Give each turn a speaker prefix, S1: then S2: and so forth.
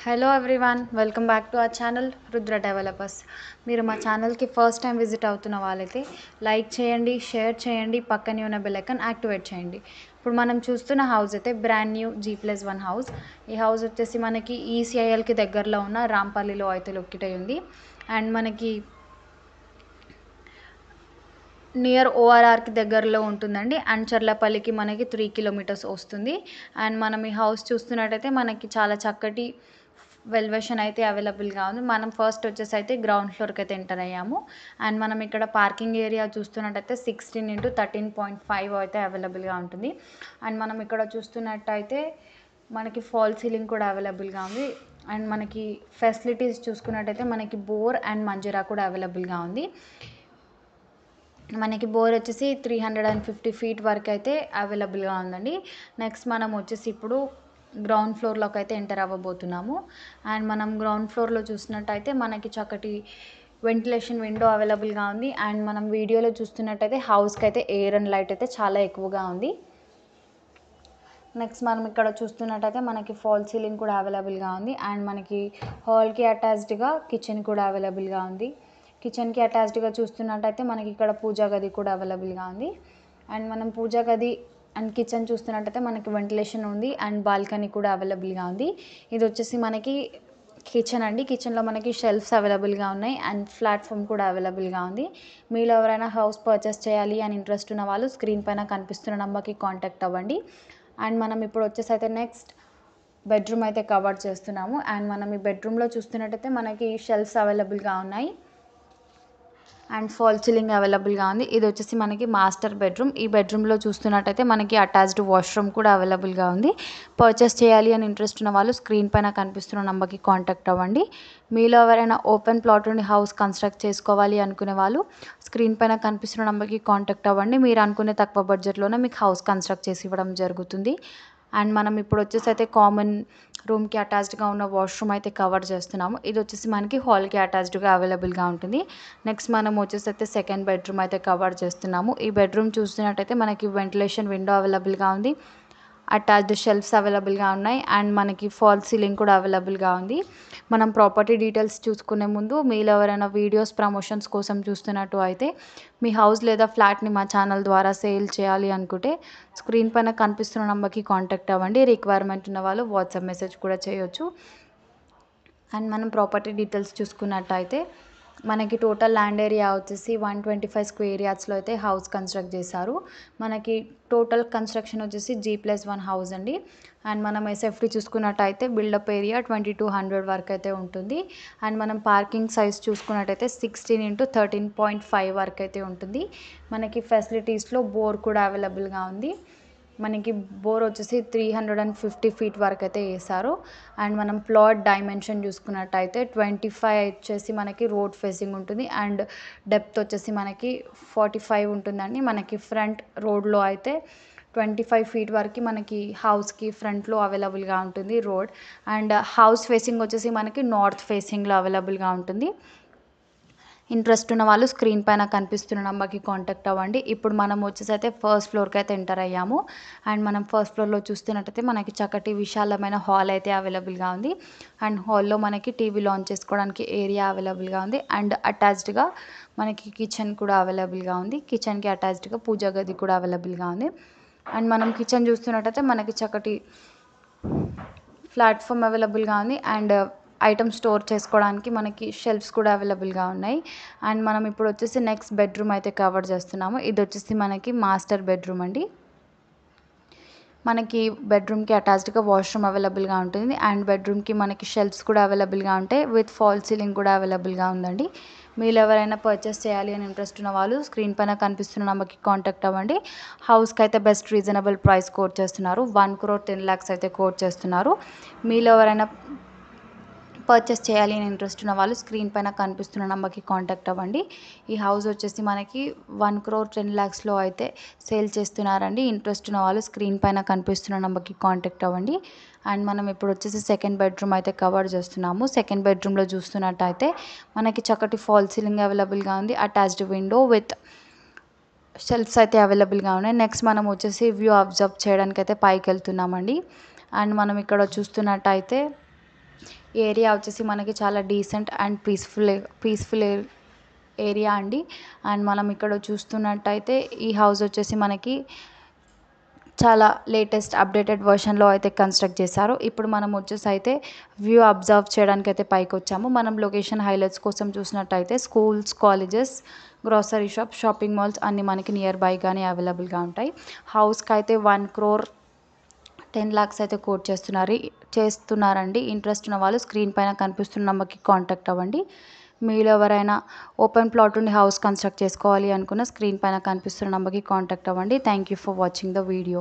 S1: Hello everyone, welcome back to our channel Rudra developers. మీరు మా ఛానల్కి ఫస్ట్ టైం విజిట్ అవుతున్న వాళ్ళైతే లైక్ చేయండి, షేర్ చేయండి, పక్కనే ఉన్న బెల్ ఐకాన్ యాక్టివేట్ చేయండి. ఇప్పుడు మనం చూస్తున్న హౌస్ అయితే బ్రాండ్ న్యూ G+1 హౌస్. ఈ హౌస్ వచ్చేసి మనకి ఈసీఐఎల్కి దగ్గరలో ఉన్న రాంపల్లిలో అయితే లొకేట్ అయి ఉంది. అండ్ మనకి నియర్ ఓఆర్ఆర్కి దగ్గరలో ఉంటుందండి. అండ్ చర్లపల్లికి మనకి 3 కిలోమీటర్స్ వస్తుంది. అండ్ మనం ఈ హౌస్ చూస్తున్నట్టయితే మనకి చాలా చక్కటి వెల్వేషన్ అయితే అవైలబుల్గా ఉంది. మనం ఫస్ట్ వచ్చేసి అయితే గ్రౌండ్ ఫ్లోర్కి అయితే ఎంటర్ అయ్యాము. అండ్ మనం ఇక్కడ పార్కింగ్ ఏరియా చూస్తున్నట్టయితే 16x13.5 అయితే అవైలబుల్గా ఉంటుంది. అండ్ మనం ఇక్కడ చూస్తున్నట్టయితే మనకి ఫాల్ సీలింగ్ కూడా అవైలబుల్గా ఉంది. అండ్ మనకి ఫెసిలిటీస్ చూసుకున్నట్టయితే మనకి బోర్ అండ్ మంజీరా కూడా అవైలబుల్గా ఉంది. మనకి బోర్ వచ్చేసి 350 ఫీట్ వరకు అయితే అవైలబుల్గా ఉందండి. నెక్స్ట్ మనం వచ్చేసి ఇప్పుడు గ్రౌండ్ ఫ్లోర్లోకి అయితే ఎంటర్ అవ్వబోతున్నాము. అండ్ మనం గ్రౌండ్ ఫ్లోర్లో చూసినట్టయితే మనకి చక్కటి వెంటిలేషన్ విండో అవైలబుల్గా ఉంది. అండ్ మనం వీడియోలో చూస్తున్నట్టయితే హౌస్కి అయితే ఎయిర్ అండ్ లైట్ అయితే చాలా ఎక్కువగా ఉంది. నెక్స్ట్ మనం ఇక్కడ చూస్తున్నట్టయితే మనకి ఫాల్ సీలింగ్ కూడా అవైలబుల్గా ఉంది. అండ్ మనకి హాల్కి అటాచ్డ్గా కిచెన్ కూడా అవైలబుల్గా ఉంది. కిచెన్కి అటాచ్డ్గా చూస్తున్నట్టయితే మనకి ఇక్కడ పూజా గది కూడా అవైలబుల్గా ఉంది. అండ్ మనం పూజా గది అండ్ కిచెన్ చూస్తున్నట్టయితే మనకి వెంటిలేషన్ ఉంది. అండ్ బాల్కనీ కూడా అవైలబుల్గా ఉంది. ఇది వచ్చేసి మనకి కిచెన్ అండి. కిచెన్లో మనకి షెల్ఫ్స్ అవైలబుల్గా ఉన్నాయి. అండ్ ప్లాట్ఫామ్ కూడా అవైలబుల్గా ఉంది. మీలో ఎవరైనా హౌస్ పర్చేస్ చేయాలి అని ఇంట్రెస్ట్ ఉన్న వాళ్ళు స్క్రీన్ పైన కనిపిస్తున్న నెంబర్కి కాంటాక్ట్ అవ్వండి. అండ్ మనం ఇప్పుడు వచ్చేసి అయితే నెక్స్ట్ బెడ్రూమ్ అయితే కవర్ చేస్తున్నాము. అండ్ మనం ఈ బెడ్రూమ్లో చూస్తున్నట్టయితే మనకి షెల్ఫ్స్ అవైలబుల్గా ఉన్నాయి. అండ్ ఫాల్ సీలింగ్ అవైలబుల్గా ఉంది. ఇది వచ్చేసి మనకి మాస్టర్ బెడ్రూమ్. ఈ బెడ్రూమ్లో చూస్తున్నట్టయితే మనకి అటాచ్డ్ వాష్రూమ్ కూడా అవైలబుల్గా ఉంది. పర్చేస్ చేయాలి అని ఇంట్రెస్ట్ ఉన్న వాళ్ళు స్క్రీన్ పైన కనిపిస్తున్న నెంబర్కి కాంటాక్ట్ అవ్వండి. మీలో ఎవరైనా ఓపెన్ ప్లాట్ నుండి హౌస్ కన్స్ట్రక్ట్ చేసుకోవాలి అనుకునే వాళ్ళు స్క్రీన్ పైన కనిపిస్తున్న నెంబర్కి కాంటాక్ట్ అవ్వండి. మీరు అనుకునే తక్కువ బడ్జెట్లోనే మీకు హౌస్ కన్స్ట్రక్ట్ చేసి ఇవ్వడం జరుగుతుంది. అండ్ మనం ఇప్పుడు వచ్చేసి అయితే కామన్ రూమ్కి అటాచ్డ్గా ఉన్న వాష్రూమ్ అయితే కవర్ చేస్తున్నాము. ఇది వచ్చేసి మనకి హాల్కి అటాచ్డ్గా అవైలబుల్గా ఉంటుంది. నెక్స్ట్ మనం వచ్చేసి అయితే సెకండ్ బెడ్రూమ్ అయితే కవర్ చేస్తున్నాము. ఈ బెడ్రూమ్ చూస్తున్నట్టయితే మనకి వెంటిలేషన్ విండో అవైలబుల్గా ఉంది. అటాచ్డ్ షెల్ఫ్స్ అవైలబుల్గా ఉన్నాయి. అండ్ మనకి ఫాల్ సీలింగ్ కూడా అవైలబుల్గా ఉంది. మనం ప్రాపర్టీ డీటెయిల్స్ చూసుకునే ముందు మీలో ఎవరైనా వీడియోస్ ప్రమోషన్స్ కోసం చూస్తున్నట్టు అయితే మీ హౌస్ లేదా ఫ్లాట్ని మా ఛానల్ ద్వారా సేల్ చేయాలి అనుకుంటే స్క్రీన్ పైన కనిపిస్తున్న నెంబర్కి కాంటాక్ట్ అవ్వండి. రిక్వైర్మెంట్ ఉన్న వాళ్ళు వాట్సాప్ మెసేజ్ కూడా చేయొచ్చు. అండ్ మనం ప్రాపర్టీ డీటెయిల్స్ చూసుకున్నట్టయితే మనకి టోటల్ ల్యాండ్ ఏరియా వచ్చేసి 125 స్క్వేర్ యార్డ్స్లో అయితే హౌస్ కన్స్ట్రక్ట్ చేశారు. మనకి టోటల్ కన్స్ట్రక్షన్ వచ్చేసి G+1 హౌస్ అండి. అండ్ మనం ఎస్ఎఫ్టీ చూసుకున్నట్టయితే బిల్డప్ ఏరియా 2200 వరకు అయితే ఉంటుంది. అండ్ మనం పార్కింగ్ సైజ్ చూసుకున్నట్టయితే 16x13.5 వరకు అయితే ఉంటుంది. మనకి ఫెసిలిటీస్లో బోర్ కూడా అవైలబుల్గా ఉంది. మనకి బోర్ వచ్చేసి 350 ఫీట్ వరకు అయితే వేశారు. అండ్ మనం ప్లాట్ డైమెన్షన్ చూసుకున్నట్టయితే 25 వచ్చేసి మనకి రోడ్ ఫేసింగ్ ఉంటుంది. అండ్ డెప్త్ వచ్చేసి మనకి 45 ఉంటుందండి. మనకి ఫ్రంట్ రోడ్లో అయితే 25 ఫీట్ వరకు మనకి హౌస్కి ఫ్రంట్లో అవైలబుల్గా ఉంటుంది రోడ్. అండ్ హౌస్ ఫేసింగ్ వచ్చేసి మనకి నార్త్ ఫేసింగ్లో అవైలబుల్గా ఉంటుంది. ఇంట్రెస్ట్ ఉన్న వాళ్ళు స్క్రీన్ పైన కనిపిస్తున్న నెంబర్కి కాంటాక్ట్ అవ్వండి. ఇప్పుడు మనం వచ్చేసి అయితే ఫస్ట్ ఫ్లోర్కి అయితే ఎంటర్ అయ్యాము. అండ్ మనం ఫస్ట్ ఫ్లోర్లో చూస్తున్నట్టయితే మనకి చక్కటి విశాలమైన హాల్ అయితే అవైలబుల్గా ఉంది. అండ్ హాల్లో మనకి టీవీ లాంచ్ చేసుకోవడానికి ఏరియా అవైలబుల్గా ఉంది. అండ్ అటాచ్డ్గా మనకి కిచెన్ కూడా అవైలబుల్గా ఉంది. కిచెన్కి అటాచ్డ్గా పూజా గది కూడా అవైలబుల్గా ఉంది. అండ్ మనం కిచెన్ చూస్తున్నట్టయితే మనకి చక్కటి ప్లాట్ఫామ్ అవైలబుల్గా ఉంది. అండ్ ఐటమ్ స్టోర్ చేసుకోవడానికి మనకి షెల్ఫ్స్ కూడా అవైలబుల్గా ఉన్నాయి. అండ్ మనం ఇప్పుడు వచ్చేసి నెక్స్ట్ బెడ్రూమ్ అయితే కవర్ చేస్తున్నాము. ఇది వచ్చేసి మనకి మాస్టర్ బెడ్రూమ్ అండి. మనకి బెడ్రూమ్కి అటాచ్డ్గా వాష్రూమ్ అవైలబుల్గా ఉంటుంది. అండ్ బెడ్రూమ్కి మనకి షెల్ఫ్స్ కూడా అవైలబుల్గా ఉంటాయి. విత్ ఫాల్ సీలింగ్ కూడా అవైలబుల్గా ఉందండి. మీరు ఎవరైనా పర్చేస్ చేయాలి అని ఇంట్రెస్ట్ ఉన్న వాళ్ళు స్క్రీన్ పైన కనిపిస్తున్న నెంబర్కి కాంటాక్ట్ అవ్వండి. హౌస్కి అయితే బెస్ట్ రీజనబుల్ ప్రైస్ కోట్ చేస్తున్నారు. 1,10,00,000 అయితే కోట్ చేస్తున్నారు. మీరు ఎవరైనా పర్చేస్ చేయాలి అని ఇంట్రెస్ట్ ఉన్న వాళ్ళు స్క్రీన్ పైన కనిపిస్తున్న నెంబర్కి కాంటాక్ట్ అవ్వండి. ఈ హౌస్ వచ్చేసి మనకి 1,10,00,000లో అయితే సేల్ చేస్తున్నారండి. ఇంట్రెస్ట్ ఉన్న వాళ్ళు స్క్రీన్ పైన కనిపిస్తున్న నెంబర్కి కాంటాక్ట్ అవ్వండి. అండ్ మనం ఇప్పుడు వచ్చేసి సెకండ్ బెడ్రూమ్ అయితే కవర్ చేస్తున్నాము. సెకండ్ బెడ్రూమ్లో చూస్తున్నట్టయితే మనకి చక్కటి ఫాల్ సీలింగ్ అవైలబుల్గా ఉంది. అటాచ్డ్ విండో విత్ షెల్ఫ్స్ అయితే అవైలబుల్గా ఉన్నాయి. నెక్స్ట్ మనం వచ్చేసి వ్యూ అబ్జర్వ్ చేయడానికి అయితే పైకి వెళ్తున్నామండి. అండ్ మనం ఇక్కడ చూస్తున్నట్టయితే ఏరియా వచ్చేసి మనకి చాలా డీసెంట్ అండ్ పీస్ఫుల్ ఏరియా అండి. అండ్ మనం ఇక్కడ చూస్తున్నట్టయితే ఈ హౌస్ వచ్చేసి మనకి చాలా లేటెస్ట్ అప్డేటెడ్ వర్షన్లో అయితే కన్స్ట్రక్ట్ చేశారు. ఇప్పుడు మనం వచ్చేసి అయితే వ్యూ అబ్జర్వ్ చేయడానికి అయితే పైకి వచ్చాము. మనం లొకేషన్ హైలైట్స్ కోసం చూసినట్టయితే schools, colleges, grocery shop, shopping malls అన్నీ మనకి నియర్ బైగానే అవైలబుల్గా ఉంటాయి. హౌస్కి అయితే 1,10,00,000 అయితే కోట్ చేస్తున్నారండి. ఇంట్రెస్ట్ ఉన్న వాళ్ళు స్క్రీన్ పైన కనిపిస్తున్న నెంబర్కి కాంటాక్ట్ అవ్వండి. మీలో ఎవరైనా ఓపెన్ ప్లాట్ ఉండి హౌస్ కన్స్ట్రక్ట్ చేసుకోవాలి అనుకున్న స్క్రీన్ పైన కనిపిస్తున్న నెంబర్కి కాంటాక్ట్ అవ్వండి. Thank you for watching the video.